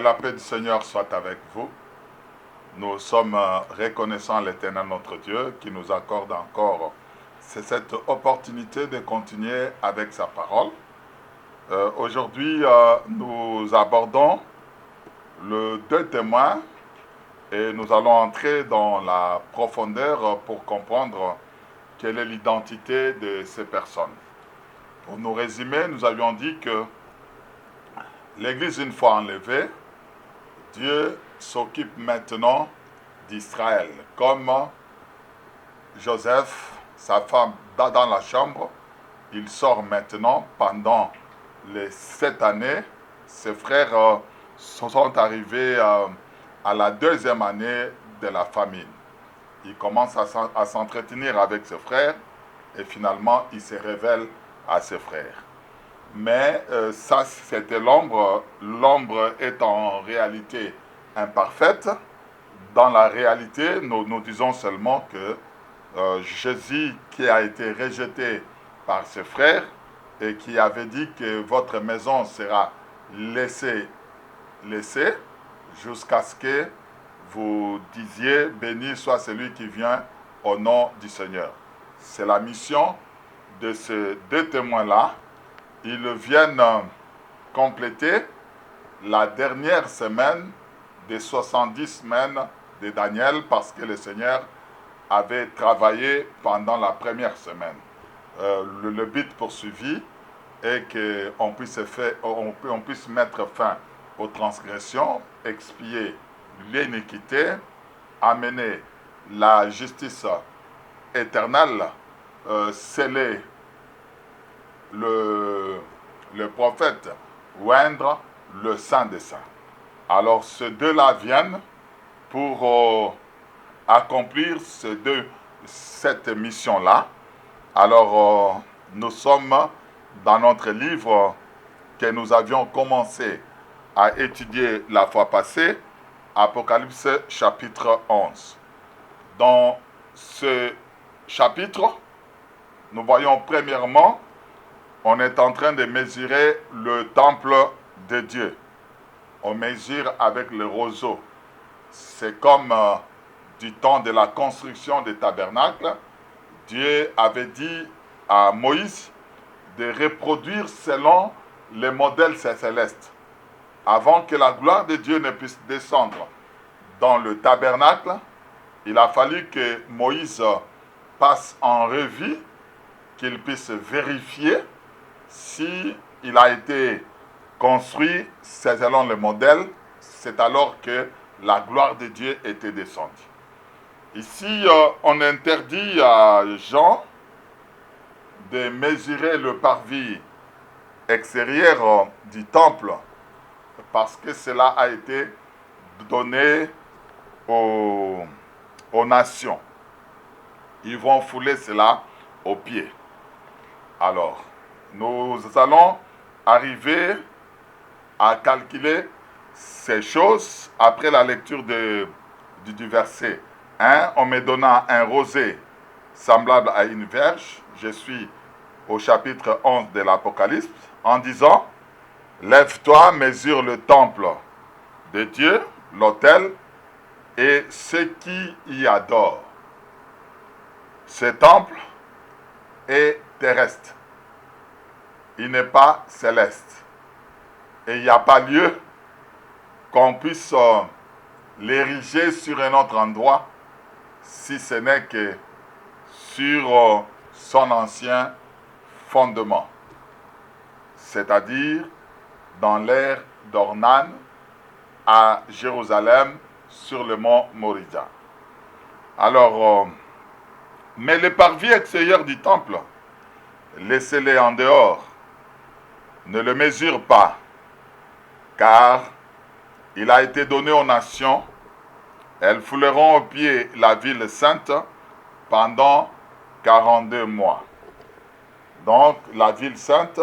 la paix du Seigneur soit avec vous. Nous sommes reconnaissants à l'Éternel notre Dieu qui nous accorde encore cette opportunité de continuer avec sa parole. Aujourd'hui, nous abordons le 2 témoins et nous allons entrer dans la profondeur pour comprendre quelle est l'identité de ces personnes. Pour nous résumer, nous avions dit que l'Église, une fois enlevée, Dieu s'occupe maintenant d'Israël. Comme Joseph, sa femme, dans la chambre, il sort maintenant pendant les 7 années. Ses frères sont arrivés à la 2e année de la famine. Il commence à s'entretenir avec ses frères et finalement il se révèle à ses frères. Mais ça, c'était l'ombre. L'ombre est en réalité imparfaite. Dans la réalité, nous disons seulement que Jésus, qui a été rejeté par ses frères et qui avait dit que votre maison sera laissée jusqu'à ce que vous disiez « Béni soit celui qui vient au nom du Seigneur ». C'est la mission de ces 2 témoins-là. Ils viennent compléter la dernière semaine des 70 semaines de Daniel parce que le Seigneur avait travaillé pendant la première semaine. Le but poursuivi est qu'on puisse mettre fin aux transgressions, expier l'iniquité, amener la justice éternelle, sceller le prophète, oindre le Saint des Saints. Alors ces deux-là viennent pour accomplir cette mission-là. Alors nous sommes dans notre livre que nous avions commencé à étudier la fois passée, Apocalypse chapitre 11. Dans ce chapitre, nous voyons premièrement, on est en train de mesurer le temple de Dieu. On mesure avec le roseau. C'est comme du temps de la construction des tabernacles. Dieu avait dit à Moïse de reproduire selon les modèles célestes. Avant que la gloire de Dieu ne puisse descendre dans le tabernacle, il a fallu que Moïse passe en revue, qu'il puisse vérifier si il a été construit selon le modèle. C'est alors que la gloire de Dieu était descendue. Ici, on interdit à Jean de mesurer le parvis extérieur du temple parce que cela a été donné aux nations. Ils vont fouler cela aux pieds. Alors, nous allons arriver à calculer ces choses après la lecture du verset 1. En me donnant un rosé semblable à une verge, je suis au chapitre 11 de l'Apocalypse, en disant « Lève-toi, mesure le temple de Dieu, l'autel, et ceux qui y adorent. Ce temple est terrestre. Il n'est pas céleste. Et il n'y a pas lieu qu'on puisse l'ériger sur un autre endroit, si ce n'est que sur son ancien fondement, c'est-à-dire dans l'ère d'Ornan à Jérusalem sur le mont Moriah. Alors, mais le parvis extérieur du temple, laissez-les en dehors, ne le mesure pas, car il a été donné aux nations. Elles fouleront aux pieds la ville sainte pendant 42 mois. Donc, la ville sainte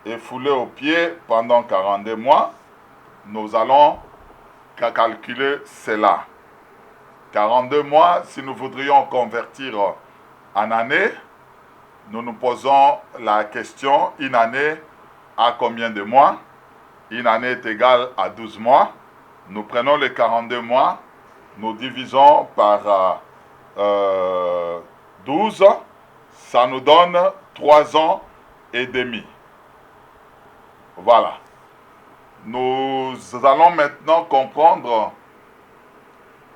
est foulée aux pieds pendant 42 mois. Nous allons calculer cela. 42 mois, si nous voudrions convertir en année, nous nous posons la question, une année à combien de mois? Une année est égale à 12 mois. Nous prenons les 42 mois, nous divisons par 12, ça nous donne 3 ans et demi. Voilà. Nous allons maintenant comprendre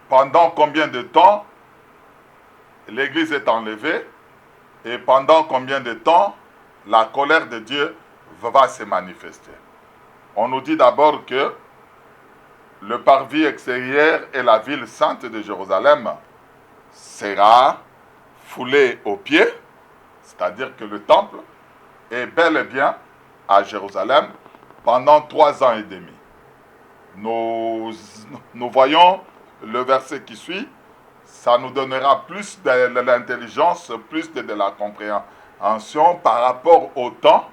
pendant combien de temps l'Église est enlevée et pendant combien de temps la colère de Dieu va se manifester. On nous dit d'abord que le parvis extérieur et la ville sainte de Jérusalem sera foulé aux pieds, c'est-à-dire que le temple est bel et bien à Jérusalem pendant 3 ans et demi. Nous voyons le verset qui suit, ça nous donnera plus de l'intelligence, plus de la compréhension par rapport au temps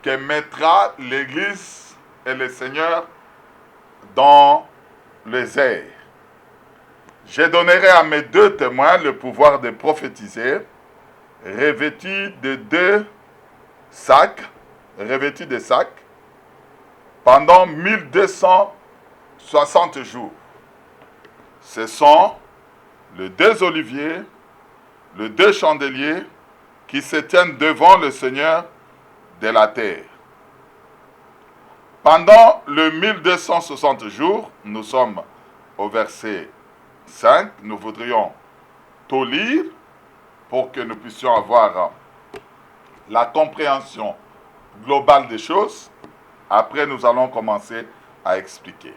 que mettra l'Église et le Seigneur dans les airs. Je donnerai à mes 2 témoins le pouvoir de prophétiser, revêtus de 2 sacs, revêtus de sacs, pendant 1260 jours. Ce sont les 2 oliviers, les 2 chandeliers qui se tiennent devant le Seigneur de la terre. Pendant le 1260 jours, nous sommes au verset 5, nous voudrions tout lire pour que nous puissions avoir la compréhension globale des choses. Après, nous allons commencer à expliquer.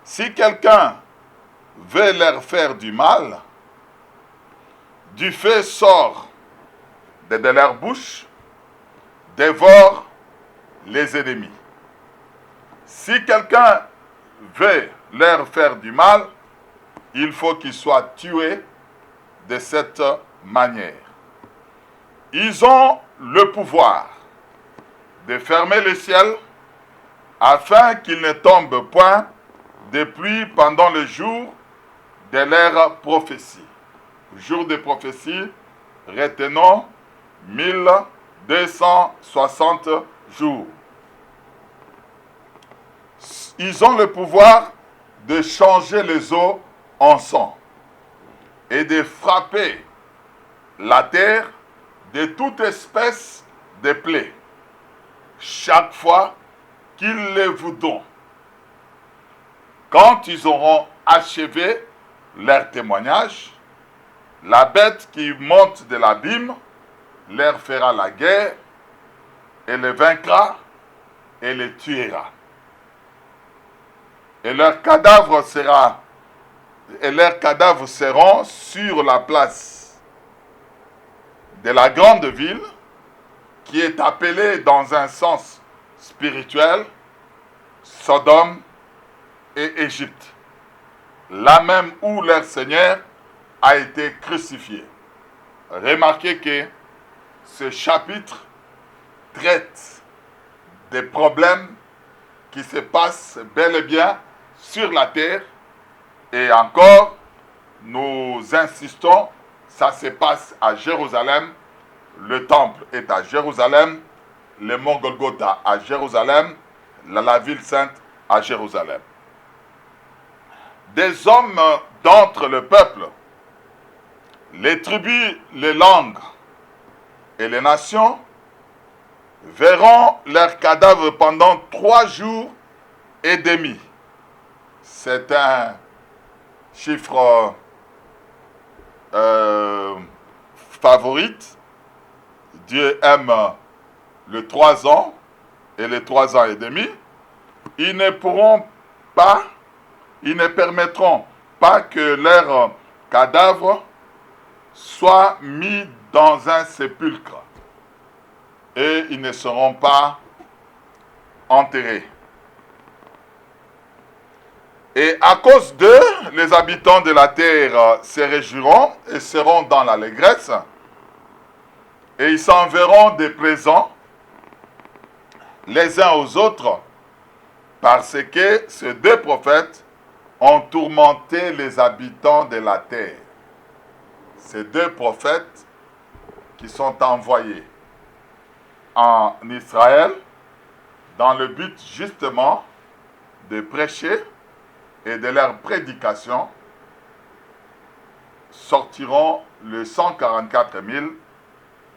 Si quelqu'un veut leur faire du mal, du feu sort de leur bouche, dévore les ennemis. Si quelqu'un veut leur faire du mal, il faut qu'il soit tué de cette manière. Ils ont le pouvoir de fermer le ciel afin qu'il ne tombe point de pluie pendant le jour de leur prophétie. Jour de prophétie, retenons 1260 jours. Ils ont le pouvoir de changer les eaux en sang et de frapper la terre de toute espèce de plaies chaque fois qu'ils les voudront. Quand ils auront achevé leur témoignage, la bête qui monte de l'abîme leur fera la guerre et les vaincra et les tuera. Et leurs cadavres seront sur la place de la grande ville qui est appelée dans un sens spirituel Sodome et Égypte, là même où leur Seigneur a été crucifié. Remarquez que ce chapitre traite des problèmes qui se passent bel et bien sur la terre. Et encore, nous insistons, ça se passe à Jérusalem, le temple est à Jérusalem, le mont Golgotha à Jérusalem, la ville sainte à Jérusalem. Des hommes d'entre le peuple, les tribus, les langues et les nations verront leurs cadavres pendant 3 jours et demi. C'est un chiffre favorite. Dieu aime les 3 ans et les 3 ans et demi. Ils ne permettront pas que leurs cadavres soient mis dans un sépulcre. Et ils ne seront pas enterrés. Et à cause d'eux, les habitants de la terre se réjouiront et seront dans l'allégresse. Et ils s'enverront des présents les uns aux autres, parce que ces 2 prophètes ont tourmenté les habitants de la terre. Ces 2 prophètes qui sont envoyés en Israël dans le but justement de prêcher et de leur prédication sortiront les 144 000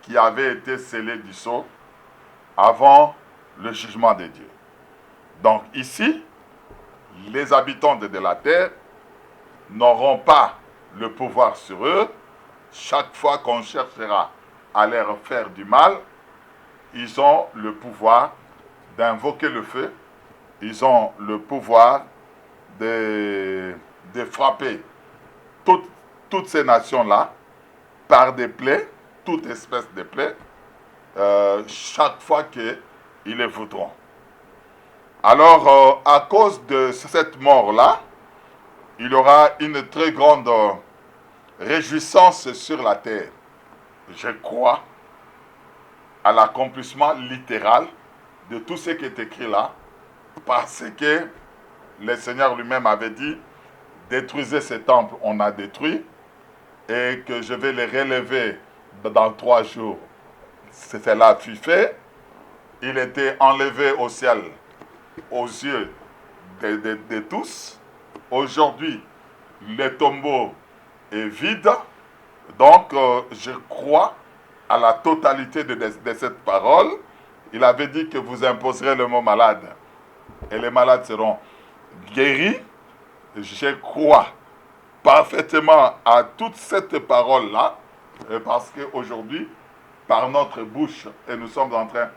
qui avaient été scellés du sceau avant le jugement de Dieu. Donc ici, les habitants de la terre n'auront pas le pouvoir sur eux. Chaque fois qu'on cherchera à leur faire du mal, ils ont le pouvoir d'invoquer le feu. Ils ont le pouvoir de frapper toutes ces nations-là par des plaies, toute espèce de plaies, chaque fois qu'ils les voudront. Alors, à cause de cette mort-là, il y aura une très grande réjouissance sur la terre. Je crois à l'accomplissement littéral de tout ce qui est écrit là, parce que le Seigneur lui-même avait dit, détruisez ces temples, on a détruit, et que je vais les relever dans 3 jours. Cela fut fait. Il était enlevé au ciel aux yeux de tous. Aujourd'hui, le tombeau est vide. Donc, je crois à la totalité de cette parole. Il avait dit que vous imposerez le mot malade et les malades seront guéris. Je crois parfaitement à toute cette parole-là, parce qu'aujourd'hui, par notre bouche, et nous sommes en train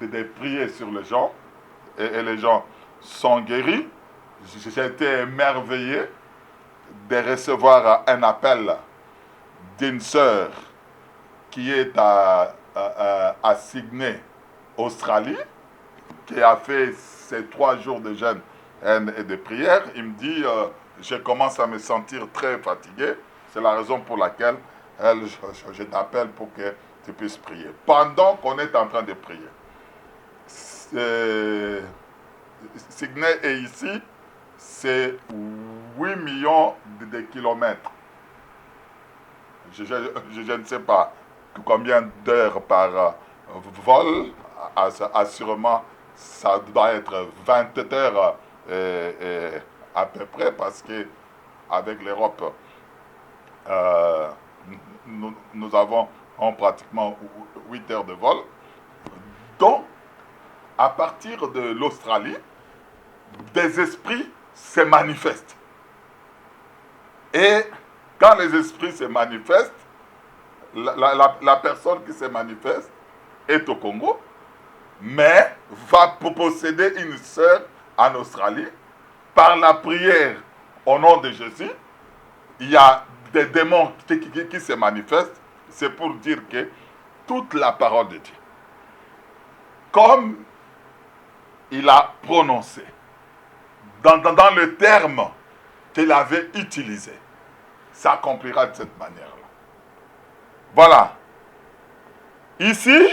de prier sur les gens, et les gens sont guéris. J'ai été émerveillé de recevoir un appel d'une sœur qui est à Sydney, Australie, qui a fait ses 3 jours de jeûne et de prière. Il me dit, je commence à me sentir très fatigué. C'est la raison pour laquelle je t'appelle pour que tu puisses prier. Pendant qu'on est en train de prier. Sydney est ici, c'est 8 millions de kilomètres. Je ne sais pas combien d'heures par vol. Assurément, ça doit être 20 heures à peu près, parce que avec l'Europe, nous avons pratiquement 8 heures de vol. Donc, à partir de l'Australie, des esprits se manifestent. Et quand les esprits se manifestent, la personne qui se manifeste est au Congo, mais va posséder une sœur en Australie. Par la prière au nom de Jésus, il y a des démons qui se manifestent. C'est pour dire que toute la parole de Dieu, comme il a prononcé, dans le terme qu'il avait utilisé, s'accomplira de cette manière-là. Voilà. Ici,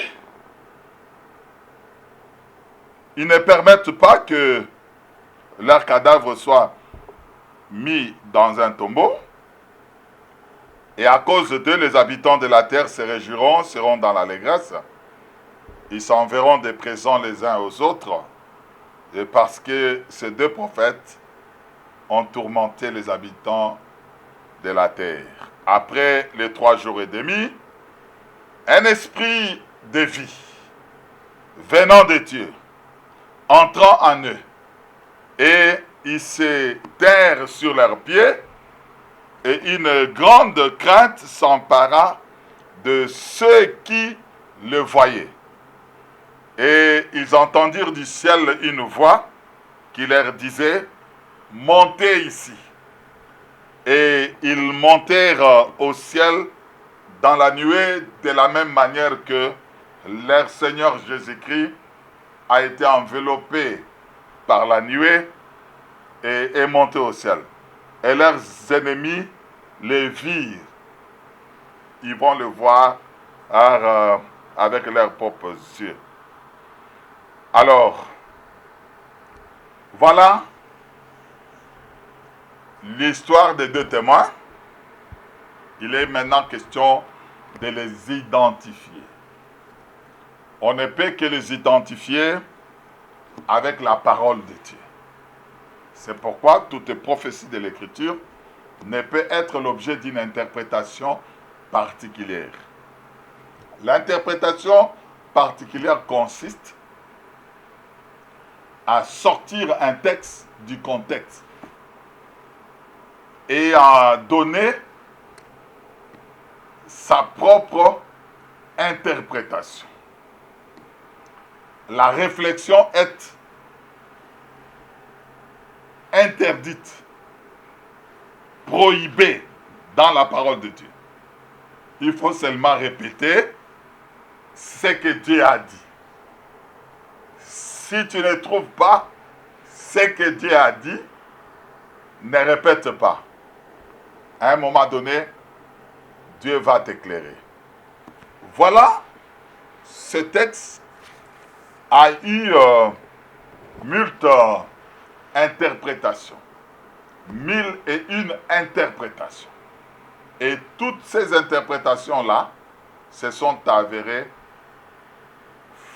ils ne permettent pas que leurs cadavres soient mis dans un tombeau. Et à cause d'eux, les habitants de la terre se réjouiront, seront dans l'allégresse. Ils s'enverront des présents les uns aux autres, et parce que ces 2 prophètes ont tourmenté les habitants de la terre. Après les 3 jours et demi, un esprit de vie venant de Dieu, entrant en eux, et ils se tinrent sur leurs pieds, et une grande crainte s'empara de ceux qui le voyaient. Et ils entendirent du ciel une voix qui leur disait, montez ici. Et ils montèrent au ciel dans la nuée, de la même manière que leur Seigneur Jésus-Christ a été enveloppé par la nuée et est monté au ciel. Et leurs ennemis les virent. Ils vont le voir avec leurs propres yeux. Alors, voilà l'histoire des 2 témoins. Il est maintenant question de les identifier. On ne peut que les identifier avec la parole de Dieu. C'est pourquoi toute prophétie de l'Écriture ne peut être l'objet d'une interprétation particulière. L'interprétation particulière consiste à sortir un texte du contexte et à donner sa propre interprétation. La réflexion est interdite, prohibée dans la parole de Dieu. Il faut seulement répéter ce que Dieu a dit. Si tu ne trouves pas ce que Dieu a dit, ne répète pas. À un moment donné, Dieu va t'éclairer. Voilà, ce texte a eu moult interprétations. 1001 interprétations. Et toutes ces interprétations-là se sont avérées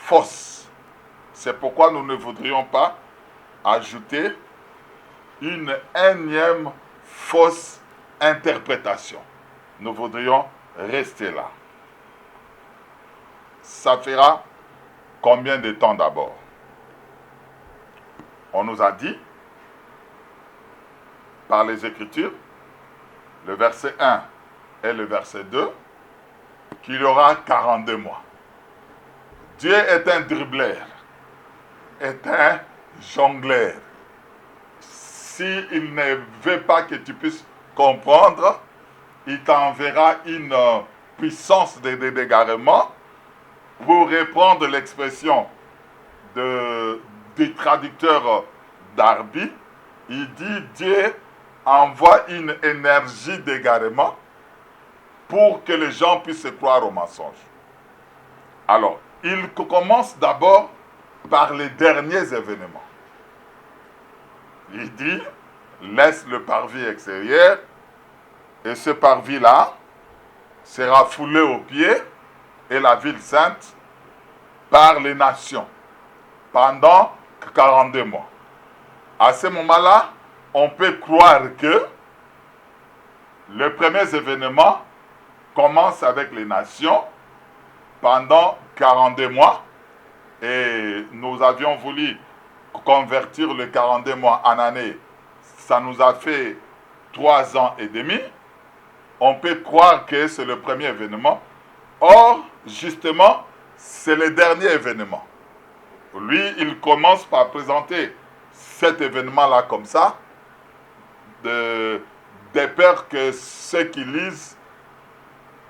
fausses. C'est pourquoi nous ne voudrions pas ajouter une énième fausse interprétation. Nous voudrions rester là. Ça fera combien de temps d'abord? On nous a dit, par les Écritures, le verset 1 et le verset 2, qu'il y aura 42 mois. Dieu est un dribbleur, est un jongleur. S'il ne veut pas que tu puisses comprendre, il t'enverra une puissance d'égarement. Pour reprendre l'expression du traducteur Darby, il dit Dieu envoie une énergie d'égarement pour que les gens puissent croire au mensonge. Alors, il commence d'abord par les derniers événements. Il dit, laisse le parvis extérieur, et ce parvis-là sera foulé aux pieds, et la ville sainte, par les nations, pendant 42 mois. À ce moment-là, on peut croire que les premiers événements commencent avec les nations pendant 42 mois, et nous avions voulu convertir les 42 mois en année. Ça nous a fait 3 ans et demi. On peut croire que c'est le premier événement. Or, justement, c'est le dernier événement. Lui, il commence par présenter cet événement-là comme ça, de peur que ceux qui lisent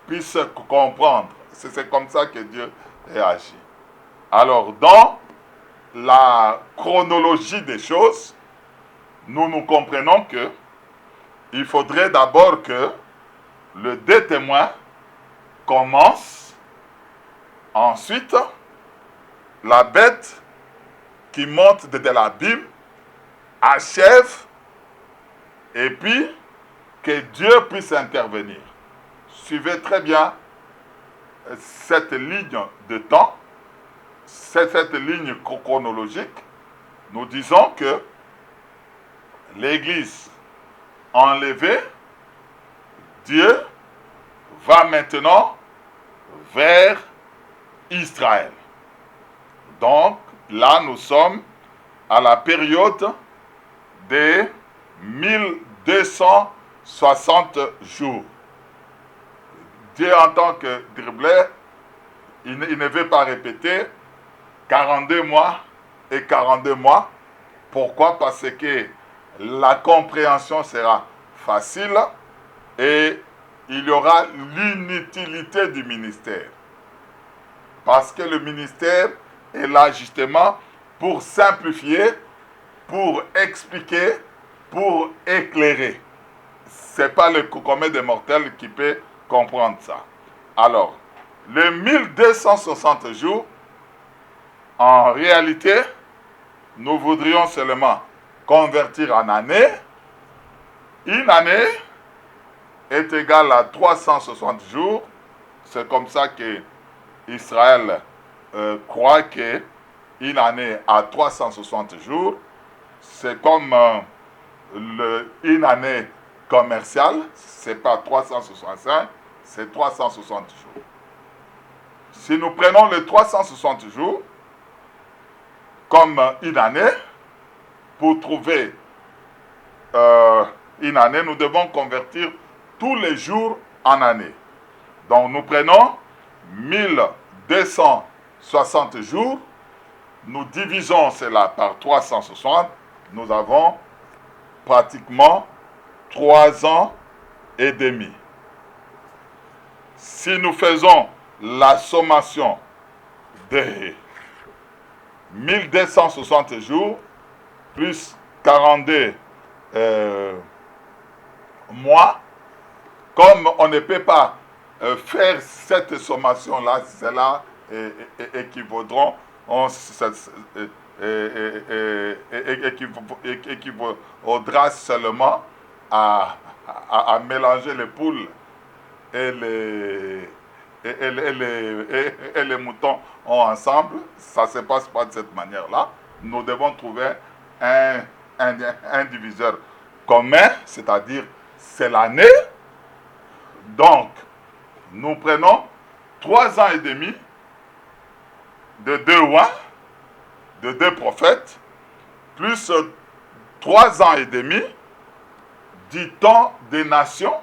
puissent comprendre. C'est comme ça que Dieu réagit. Alors, dans la chronologie des choses, nous comprenons que il faudrait d'abord que le 2 témoins commence, ensuite la bête qui monte de l'abîme achève, et puis que Dieu puisse intervenir. Suivez très bien cette ligne de temps, cette ligne chronologique. Nous disons que l'Église enlevée, Dieu va maintenant vers Israël. Donc, là, nous sommes à la période des 1260 jours. Dieu, en tant que dribbleur, il ne veut pas répéter 42 mois et 42 mois. Pourquoi? Parce que la compréhension sera facile et il y aura l'inutilité du ministère. Parce que le ministère est là justement pour simplifier, pour expliquer, pour éclairer. Ce n'est pas le commun des mortels qui peut comprendre ça. Alors, les 1260 jours, en réalité, nous voudrions seulement convertir en année. Une année est égale à 360 jours. C'est comme ça que Israël croit que une année à 360 jours, c'est comme une année commerciale, c'est pas 365, c'est 360 jours. Si nous prenons les 360 jours comme une année, pour trouver une année, nous devons convertir tous les jours en année. Donc nous prenons 1260 jours, nous divisons cela par 360, nous avons pratiquement 3 ans et demi. Si nous faisons la sommation des 1260 jours plus 42 mois, comme on ne peut pas faire cette sommation-là, cela équivaudront, équivaudra seulement à mélanger les poules et les moutons ensemble. Ça ne se passe pas de cette manière-là. Nous devons trouver un diviseur commun, c'est-à-dire c'est l'année. Donc, nous prenons 3 ans et demi de 2 rois, de 2 prophètes, plus 3 ans et demi du temps des nations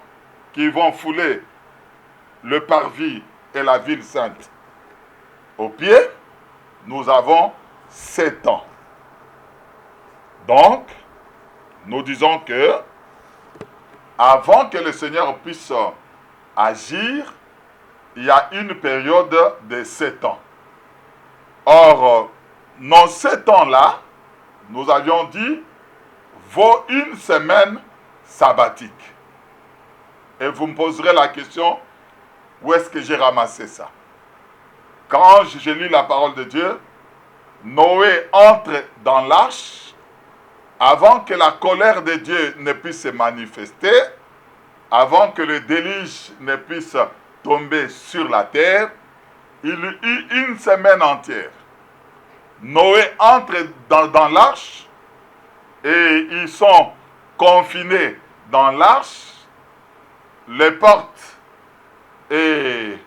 qui vont fouler le parvis et la ville sainte au pied. Nous avons 7 ans. Donc, nous disons que avant que le Seigneur puisse agir, il y a une période de 7 ans. Or, dans 7 ans-là, nous avions dit, vaut une semaine sabbatique. Et vous me poserez la question, où est-ce que j'ai ramassé ça? Quand j'ai lu la parole de Dieu, Noé entre dans l'arche avant que la colère de Dieu ne puisse se manifester, avant que le déluge ne puisse tomber sur la terre. Il eut une semaine entière. Noé entre dans l'arche et ils sont confinés dans l'arche. Les portes et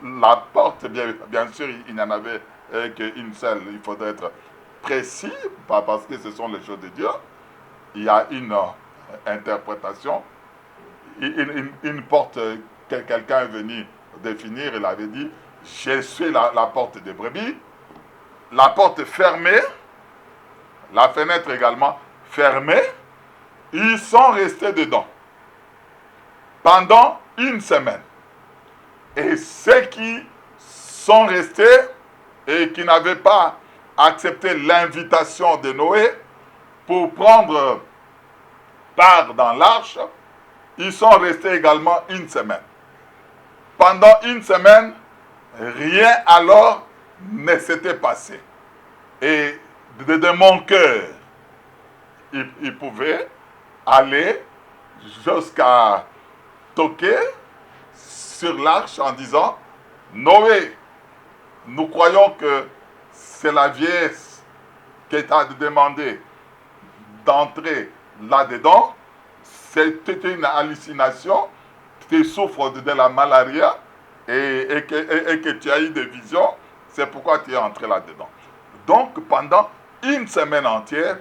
la porte, bien sûr, il n'y en avait qu'une seule. Il faudrait être précis, pas parce que ce sont les choses de Dieu. Il y a une interprétation. Une porte que quelqu'un est venu définir, il avait dit, je suis la porte des brebis. La porte fermée, la fenêtre également fermée. Ils sont restés dedans pendant une semaine. Et ceux qui sont restés et qui n'avaient pas accepté l'invitation de Noé pour prendre part dans l'arche, ils sont restés également une semaine. Pendant une semaine, rien alors ne s'était passé. Et de mon cœur, il pouvait aller jusqu'à toquer sur l'arche en disant, Noé, nous croyons que c'est la vieillesse qui t'a demandé d'entrer là-dedans. C'était une hallucination. Tu souffres de la malaria et que tu as eu des visions. C'est pourquoi tu es entré là-dedans. Donc, pendant une semaine entière,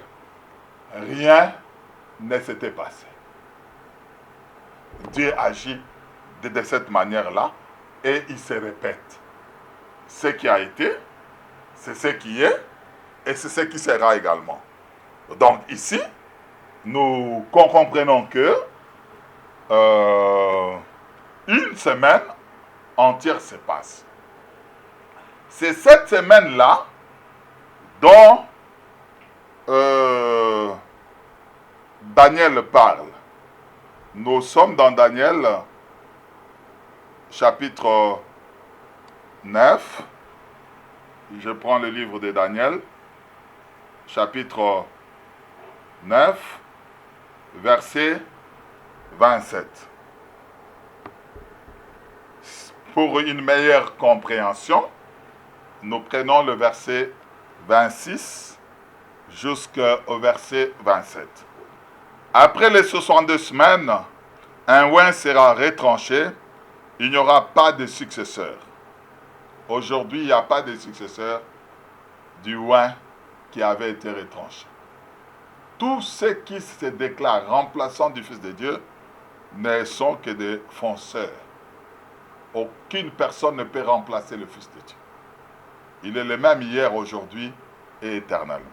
rien ne s'était passé. Dieu agit de cette manière-là et il se répète. Ce qui a été, c'est ce qui est et c'est ce qui sera également. Donc ici, nous comprenons que une semaine entière se passe. C'est cette semaine-là dont Daniel parle. Nous sommes dans Daniel chapitre 9. Je prends le livre de Daniel, chapitre 9, verset 27. Pour une meilleure compréhension, nous prenons le verset 26 jusqu'au verset 27. Après les 62 semaines, un oint sera retranché, il n'y aura pas de successeur. Aujourd'hui, il n'y a pas de successeur du oint qui avait été retranché. Tous ceux qui se déclarent remplaçants du Fils de Dieu ne sont que des fonceurs. Aucune personne ne peut remplacer le Fils de Dieu. Il est le même hier, aujourd'hui et éternellement.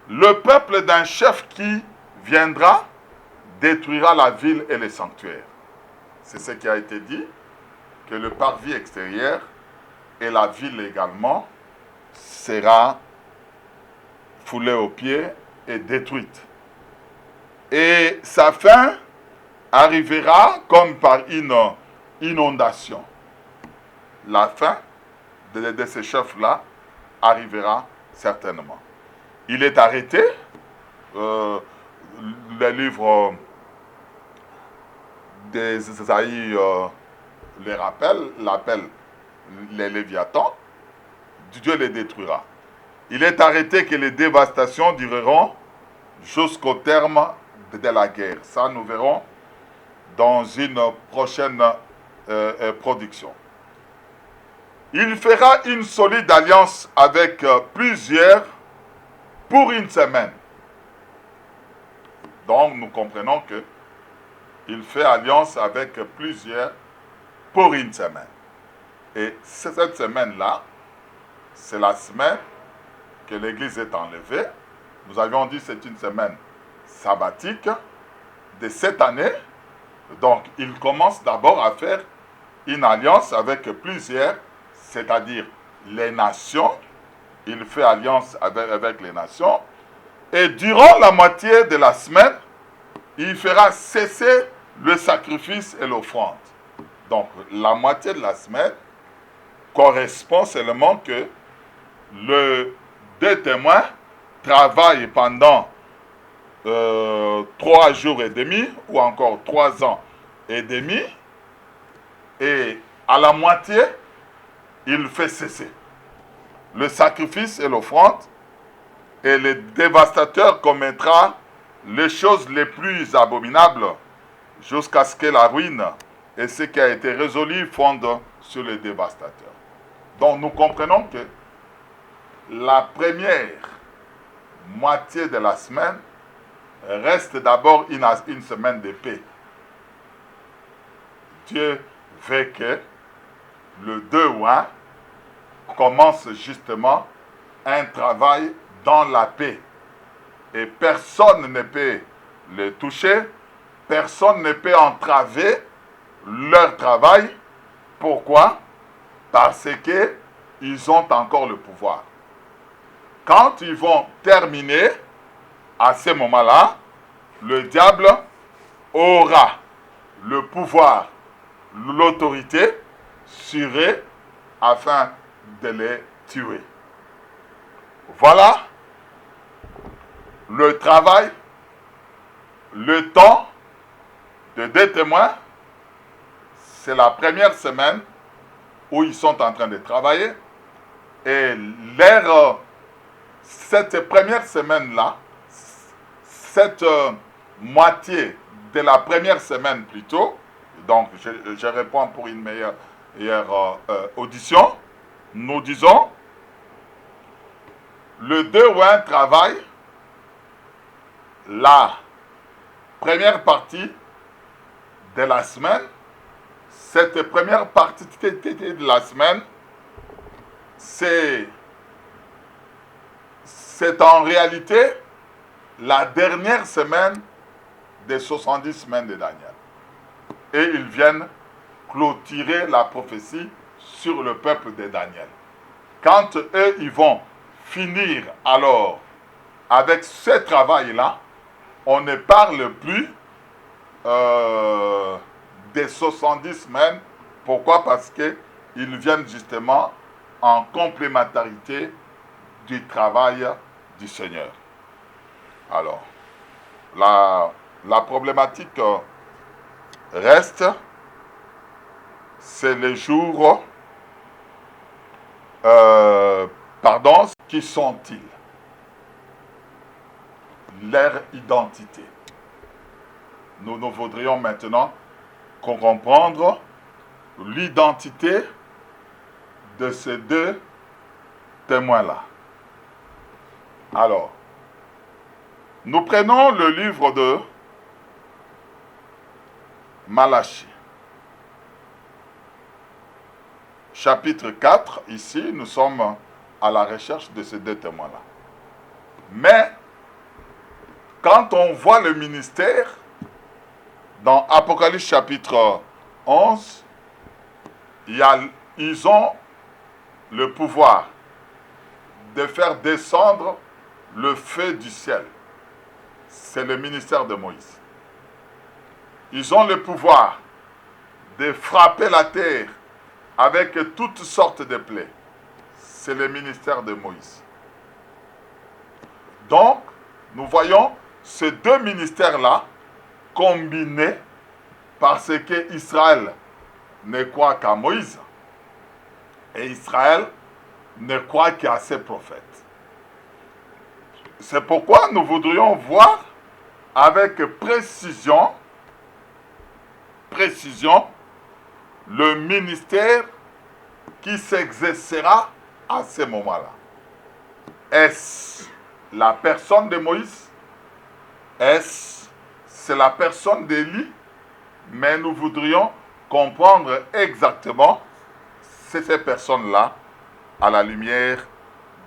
Le peuple d'un chef qui viendra détruira la ville et les sanctuaires. C'est ce qui a été dit, que le parvis extérieur et la ville également sera foulée aux pieds et détruite. Et sa fin arrivera comme par une inondation. La fin de ces chefs-là arrivera certainement. Il est arrêté. Le livre des Isaïe les l'appelle les Léviathans. Dieu les détruira. Il est arrêté que les dévastations dureront jusqu'au terme de la guerre. Ça, nous verrons dans une prochaine production. Il fera une solide alliance avec plusieurs pour une semaine. Donc, nous comprenons que il fait alliance avec plusieurs pour une semaine. Et cette semaine-là, c'est la semaine que l'Église est enlevée. Nous avions dit que c'est une semaine sabbatique de cette année. Donc, il commence d'abord à faire une alliance avec plusieurs, c'est-à-dire les nations. Il fait alliance avec les nations. Et durant la moitié de la semaine, il fera cesser le sacrifice et l'offrande. Donc, la moitié de la semaine correspond seulement que les deux témoins travaillent pendant 3 jours et demi, ou encore 3 ans et demi, et à la moitié, il fait cesser le sacrifice et l'offrande, et le dévastateur commettra les choses les plus abominables jusqu'à ce que la ruine et ce qui a été résolu fondent sur le dévastateur. Donc nous comprenons que la première moitié de la semaine reste d'abord une semaine de paix. Dieu veut que le 2 juin commence justement un travail dans la paix. Et personne ne peut le toucher, personne ne peut entraver leur travail. Pourquoi? Parce qu'ils ont encore le pouvoir. Quand ils vont terminer, à ce moment-là, le diable aura le pouvoir, l'autorité sur eux afin de les tuer. Voilà le travail, le temps de 2 témoins. C'est la première semaine où ils sont en train de travailler. Et cette première semaine-là, cette moitié de la première semaine plutôt, donc je réponds pour une meilleure audition, nous disons, le 2 juin travaille la première partie de la semaine. Cette première partie de la semaine, c'est en réalité la dernière semaine des 70 semaines de Daniel. Et ils viennent clôturer la prophétie sur le peuple de Daniel. Quand eux, ils vont finir alors avec ce travail-là, on ne parle plus des 70 semaines. Pourquoi? Parce qu'ils viennent justement en complémentarité du travail du Seigneur. Alors, la problématique reste, c'est les jours qui sont-ils? Leur identité. Nous voudrions maintenant comprendre l'identité de ces deux témoins-là. Alors, nous prenons le livre de Malachie. Chapitre 4, ici, nous sommes à la recherche de ces deux témoins-là. Mais, quand on voit le ministère, dans Apocalypse chapitre 11, ils ont le pouvoir de faire descendre le feu du ciel. C'est le ministère de Moïse. Ils ont le pouvoir de frapper la terre avec toutes sortes de plaies. C'est le ministère de Moïse. Donc, nous voyons ces deux ministères-là combinés parce que Israël ne croit qu'à Moïse et Israël ne croit qu'à ses prophètes. C'est pourquoi nous voudrions voir avec précision le ministère qui s'exercera à ce moment-là. Est-ce la personne de Moïse? Est-ce c'est la personne d'Élie? Mais nous voudrions comprendre exactement ces personnes-là à la lumière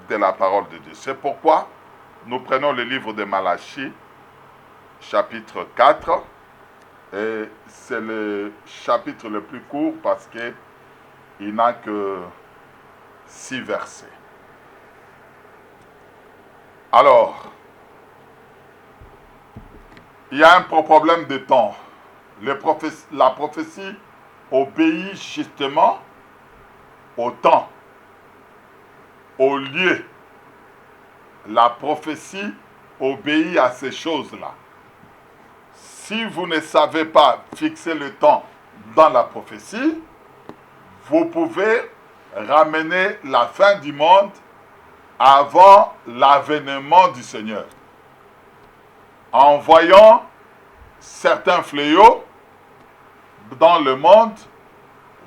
de la parole de Dieu. C'est pourquoi nous prenons le livre de Malachie, chapitre 4, et c'est le chapitre le plus court parce qu'il n'a que 6 versets. Alors, il y a un problème de temps. La prophétie obéit justement au temps, au lieu. La prophétie obéit à ces choses-là. Si vous ne savez pas fixer le temps dans la prophétie, vous pouvez ramener la fin du monde avant l'avènement du Seigneur. En voyant certains fléaux dans le monde,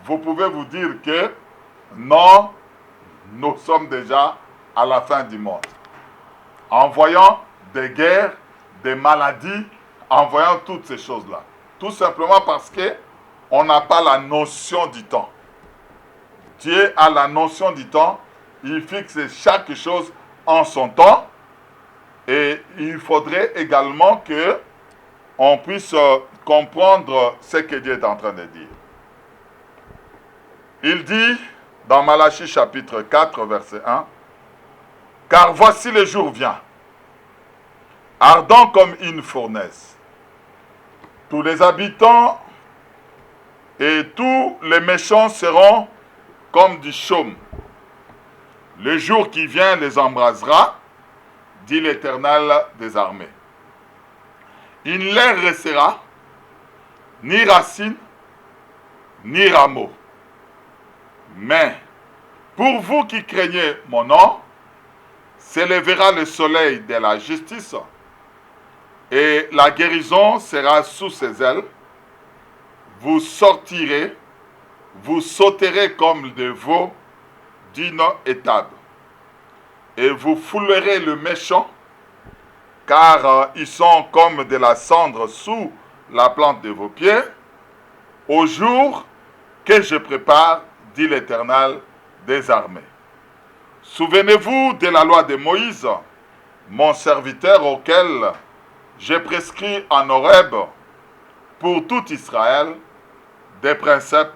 vous pouvez vous dire que non, nous sommes déjà à la fin du monde. En voyant des guerres, des maladies, en voyant toutes ces choses-là. Tout simplement parce qu'on n'a pas la notion du temps. Dieu a la notion du temps, il fixe chaque chose en son temps, et il faudrait également que on puisse comprendre ce que Dieu est en train de dire. Il dit dans Malachie chapitre 4 verset 1, « Car voici le jour vient, ardent comme une fournaise. Tous les habitants et tous les méchants seront comme du chaume. Le jour qui vient les embrasera, dit l'Éternel des armées. Il ne leur restera ni racine, ni rameau. Mais pour vous qui craignez mon nom, s'élèvera le soleil de la justice, et la guérison sera sous ses ailes. Vous sortirez, vous sauterez comme des veaux d'une étable, et vous foulerez le méchant, car ils sont comme de la cendre sous la plante de vos pieds, au jour que je prépare, dit l'Éternel des armées. Souvenez-vous de la loi de Moïse, mon serviteur, auquel j'ai prescrit en Horeb pour tout Israël des préceptes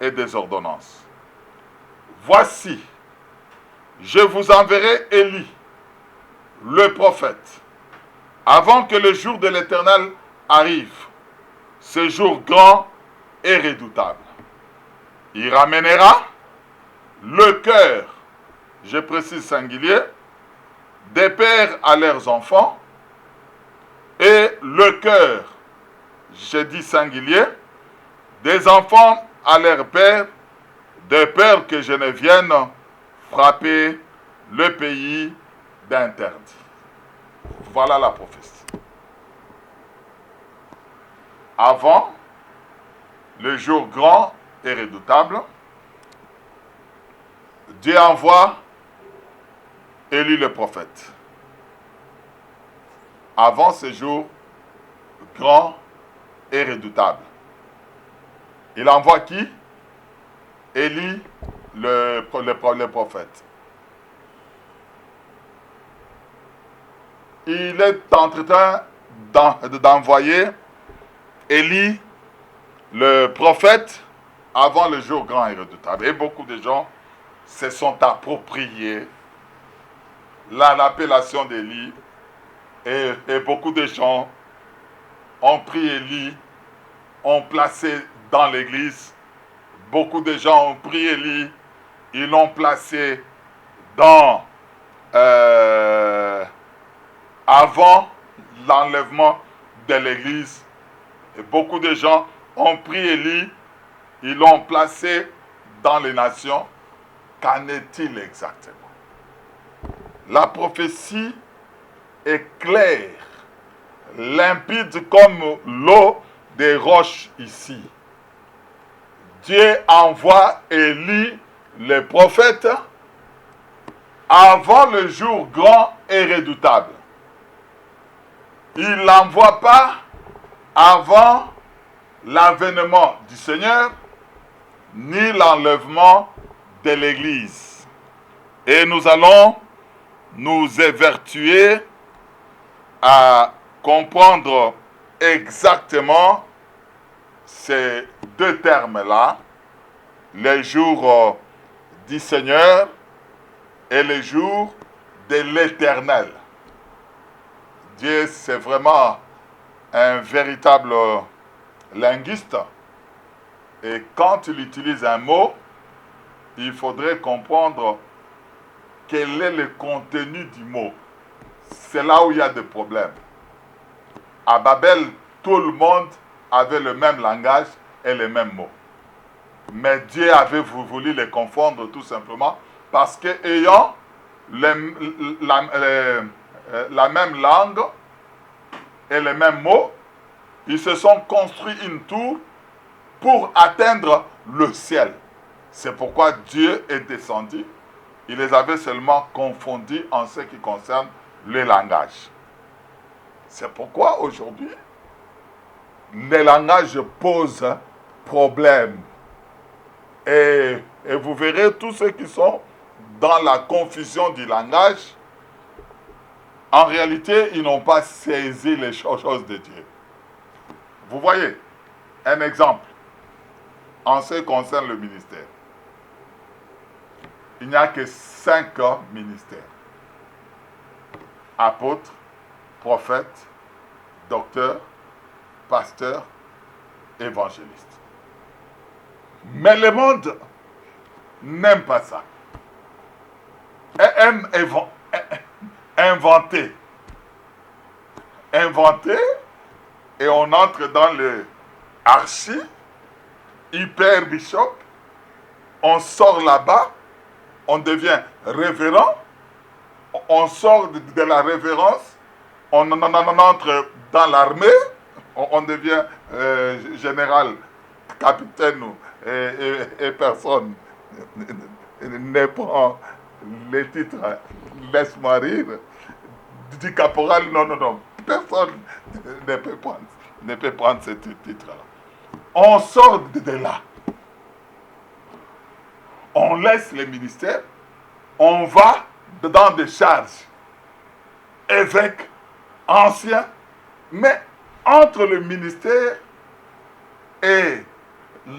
et des ordonnances. Voici, je vous enverrai Élie, le prophète, avant que le jour de l'Éternel arrive, ce jour grand et redoutable. Il ramènera le cœur, je précise singulier, des pères à leurs enfants, et le cœur, je dis singulier, des enfants à leurs pères, de peur que je ne vienne frapper le pays d'interdit. Voilà la prophétie. Avant le jour grand et redoutable, Dieu envoie Élie le prophète. Avant ce jour grand et redoutable. Il envoie qui? Élie le prophète. Il est en train d'envoyer Élie le prophète avant le jour grand et redoutable. Et beaucoup de gens se sont appropriés l'appellation d'Élie. Et beaucoup de gens ont pris Élie, ont placé dans l'église. Beaucoup de gens ont pris Élie, ils l'ont placé dans avant l'enlèvement de l'église. Et beaucoup de gens ont pris Élie, ils l'ont placé dans les nations. Qu'en est-il exactement? La prophétie est claire, limpide comme l'eau des roches ici. Dieu envoie Élie, le prophète, avant le jour grand et redoutable. Il ne l'envoie pas avant l'avènement du Seigneur, ni l'enlèvement de l'Église. Et nous allons nous évertuer à comprendre exactement ces deux termes-là, les jours du Seigneur et les jours de l'Éternel. Dieu, c'est vraiment un véritable linguiste. Et quand il utilise un mot, il faudrait comprendre quel est le contenu du mot. C'est là où il y a des problèmes. À Babel, tout le monde avait le même langage et les mêmes mots. Mais Dieu avait voulu les confondre tout simplement parce qu'ayant la même langue et les mêmes mots, ils se sont construits une tour pour atteindre le ciel. C'est pourquoi Dieu est descendu. Il les avait seulement confondus en ce qui concerne le langage. C'est pourquoi aujourd'hui, les langages posent problème. Et vous verrez tous ceux qui sont dans la confusion du langage, en réalité, ils n'ont pas saisi les choses de Dieu. Vous voyez, un exemple, en ce qui concerne le ministère. Il n'y a que 5 ministères. Apôtre, prophète, docteur, pasteur, évangéliste. Mais le monde n'aime pas ça. Et aime inventer. Inventer, et on entre dans le archi, hyper bishop, on sort là-bas, on devient révérend, on sort de la révérence, on entre dans l'armée, on devient général, capitaine, et personne ne prend les titres. Laisse-moi rire. Du caporal, non. Personne ne peut prendre ce titre-là. On sort de là. On laisse les ministères, on va dans des charges. Évêque, ancien, mais entre le ministère et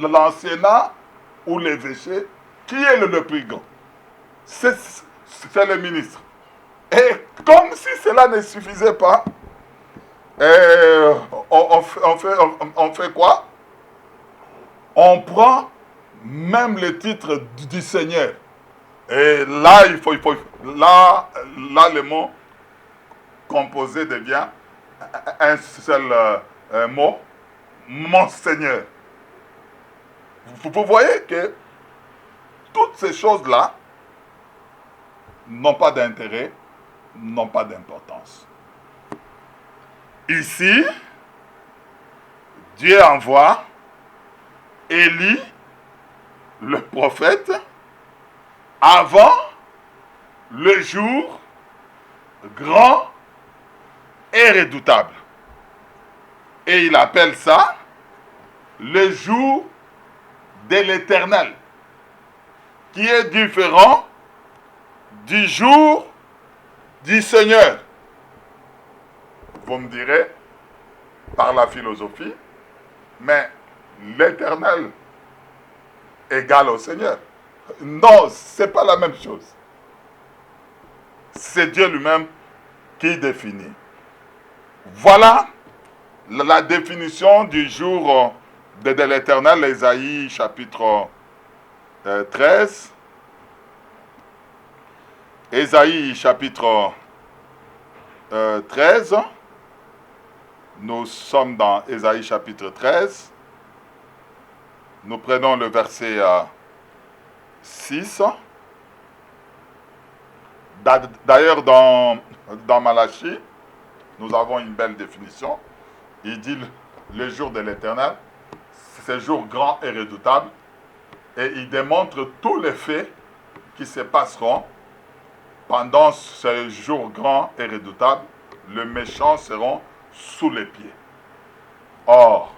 l'anciennat ou l'évêché, qui est le plus grand? C'est le ministre. Et comme si cela ne suffisait pas, on fait quoi? On prend même le titre du Seigneur. Et là, là, le mot composé devient un seul mot, mon Seigneur. Vous voyez que toutes ces choses-là n'ont pas d'intérêt, n'ont pas d'importance. Ici, Dieu envoie Élie, le prophète, avant le jour grand et redoutable. Et il appelle ça le jour de l'Éternel, qui est différent du jour du Seigneur. Vous me direz, par la philosophie, mais l'Éternel égale au Seigneur. Non, ce n'est pas la même chose. C'est Dieu lui-même qui définit. Voilà la définition du jour de l'Éternel, Ésaïe chapitre 13. Ésaïe chapitre 13. Nous sommes dans Ésaïe chapitre 13. Nous prenons le verset 6. D'ailleurs, dans Malachie, nous avons une belle définition. Il dit le jour de l'Éternel, c'est un jour grand et redoutable. Et il démontre tous les faits qui se passeront pendant ce jour grand et redoutable. Les méchants seront sous les pieds. Or,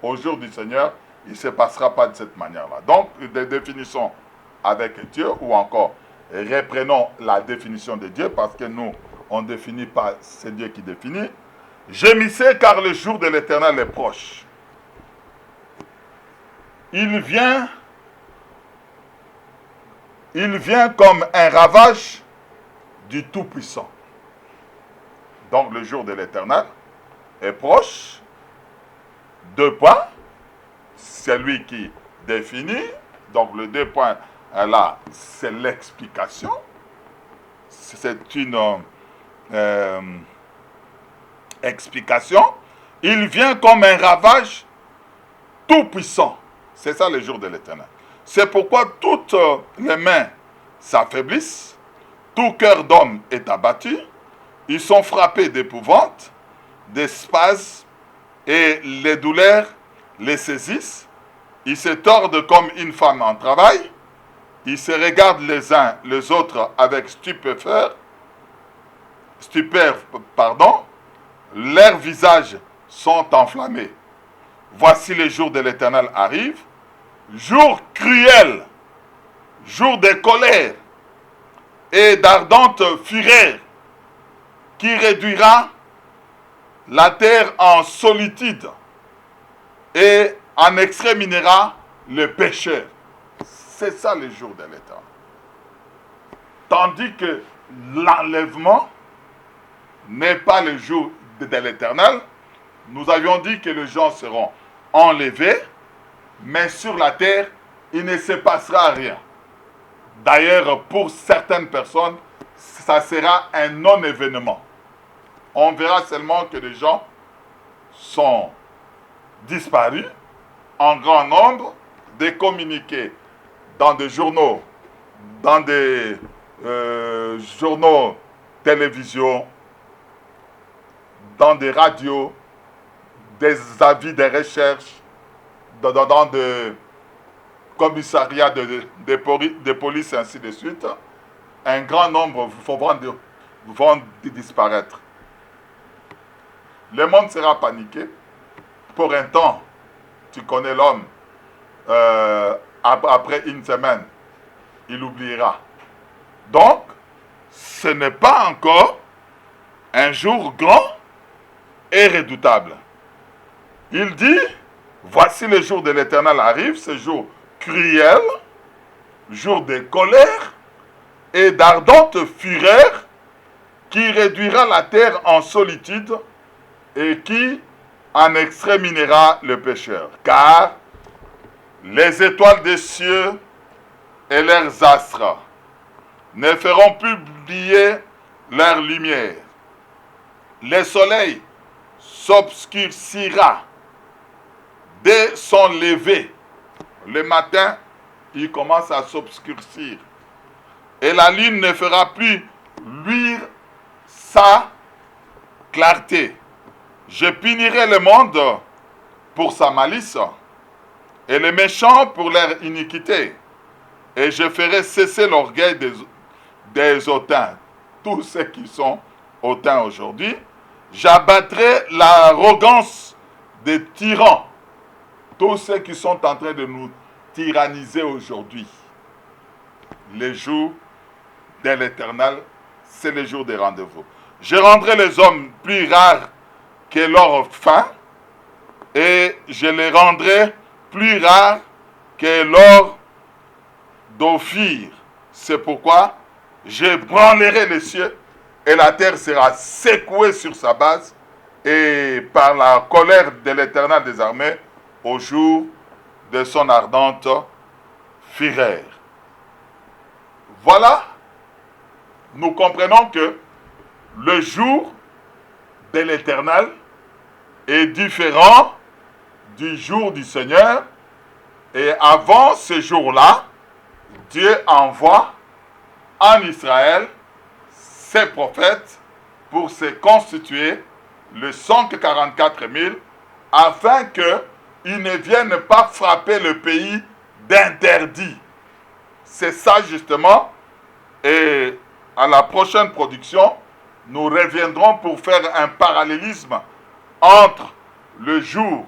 au jour du Seigneur, il ne se passera pas de cette manière-là. Donc, des définitions avec Dieu, ou encore, reprenons la définition de Dieu, parce que nous, on ne définit pas, c'est Dieu qui définit. Gémissez car le jour de l'Éternel est proche. Il vient comme un ravage du Tout-Puissant. Donc, le jour de l'Éternel est proche. 2 points. C'est lui qui définit. Donc, le 2 points, là, c'est l'explication. C'est une explication. Il vient comme un ravage tout-puissant. C'est ça le jour de l'Éternel. C'est pourquoi toutes les mains s'affaiblissent, tout cœur d'homme est abattu, ils sont frappés d'épouvante, des spasmes, et les douleurs les saisissent, ils se tordent comme une femme en travail, ils se regardent les uns les autres avec stupeur, leurs visages sont enflammés. Voici les jours de l'Éternel arrivent, jour cruel, jour de colère et d'ardente fureur, qui réduira la terre en solitude et en exterminera le pécheur. C'est ça le jour de l'Éternel. Tandis que l'enlèvement n'est pas le jour de l'Éternel. Nous avions dit que les gens seront enlevés, mais sur la terre, il ne se passera rien. D'ailleurs, pour certaines personnes, ça sera un non-événement. On verra seulement que les gens sont disparus en grand nombre, des communiqués dans des journaux, télévision, dans des radios, des avis de recherche, dans des commissariats de police, et ainsi de suite. Un grand nombre vont disparaître. Le monde sera paniqué. Pour un temps, tu connais l'homme, après une semaine, il oubliera. Donc, ce n'est pas encore un jour grand et redoutable. Il dit, voici le jour de l'Éternel arrive, ce jour cruel, jour de colère et d'ardente fureur, qui réduira la terre en solitude et qui en exterminera le pécheur. Car les étoiles des cieux et leurs astres ne feront plus briller leur lumière. Le soleil s'obscurcira dès son lever. Le matin, il commence à s'obscurcir. et la lune ne fera plus luire sa clarté. Je punirai le monde pour sa malice et les méchants pour leur iniquité. Et je ferai cesser l'orgueil des hautains, tous ceux qui sont hautains aujourd'hui. J'abattrai l'arrogance des tyrans, tous ceux qui sont en train de nous tyranniser aujourd'hui. Les jours de l'Éternel, c'est le jour des rendez-vous. Je rendrai les hommes plus rares que leur faim, et je les rendrai plus rares que l'or d'Ophir. C'est pourquoi je branlerai les cieux et la terre sera secouée sur sa base, et par la colère de l'Éternel des armées au jour de son ardente fureur. Voilà, nous comprenons que le jour de l'Éternel est différent du jour du Seigneur, et avant ce jour-là, Dieu envoie en Israël ses prophètes pour se constituer le 144 000 afin qu'ils ne viennent pas frapper le pays d'interdit. C'est ça justement, et à la prochaine production, nous reviendrons pour faire un parallélisme entre le jour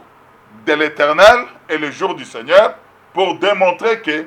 de l'Éternel et le jour du Seigneur pour démontrer que